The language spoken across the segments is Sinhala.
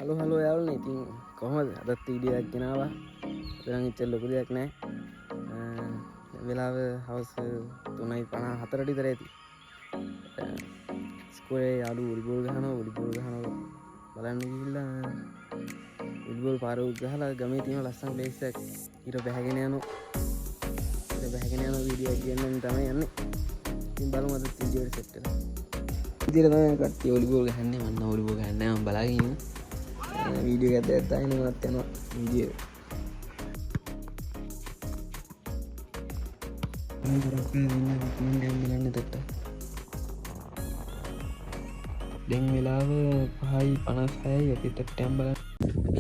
හලෝ යාළුවනේ. ඉතින් කොහොමද? අදත් වීඩියෝ එකක් ගෙනාවා. දැන් ඉච්ච ලොකු දෙයක් නෑ. වෙලාව හවස 3:54 විතර ඇති. ඉස්කෝලේ යාළුවෝ වොලිබෝල් ගහනවා බලන්න ගිහිල්ලා වොලිබෝල් පාර උත් ගහලා ගමේ තියෙන ලස්සන ප්ලේස් එකක් ඊට බැහැගෙන යනවා. වීඩියෝ එක ගන්න තමයි යන්නේ. ඉතින් බලමු අද වීඩියෝ එක සෙට් වෙලා. ඉතින් තමයි කට්ටිය වොලිබෝල් ගහන්නේ. මම වොලිබෝල් ගහන්නේ මම බලාගෙන ඉන්නේ. වීඩියෝ එකක් දැක්කා එන මත් යනවා වීඩියෝ එක. දැන් වෙලාව 5:56යි අපිට ටැම් බලන්න.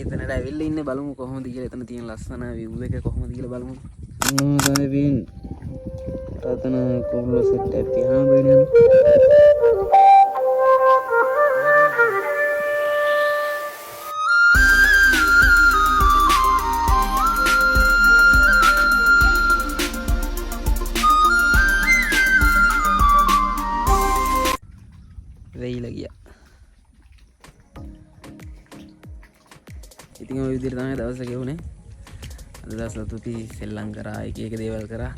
එතනට ඇවිල්ලා ඉන්නේ බලමු කොහොමද කියලා. එතන තියෙන ලස්සන view එක කොහොමද කියලා බලමු. තමයි වෙන්නේ. රතන කොල්ල සෙට් එකක් තියාම වෙන්නේ. වෙයිලා ගියා. ඉතින් ඔය විදිහට තමයි දවස ගෙවුනේ. අද දවසට අපි සෙල්ලම් කරා, එක දේවල් කරා.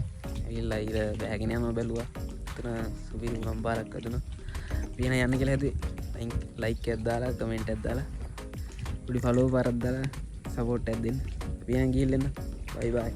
ඇවිල්ලා ඉර බෑගෙන යනවා බැලුවා. එතන සුපිරි ගම්පාරක් හදුනා. පියන යන්න කියලා හැදුවේ. ලයික් එකක් දාලා, කමෙන්ට් එකක් දාලා, පොඩි ෆලෝ පාරක් දාලා සපෝට් එකක් දෙන්න. පියන ගිහින් එන්න. බයි බයි.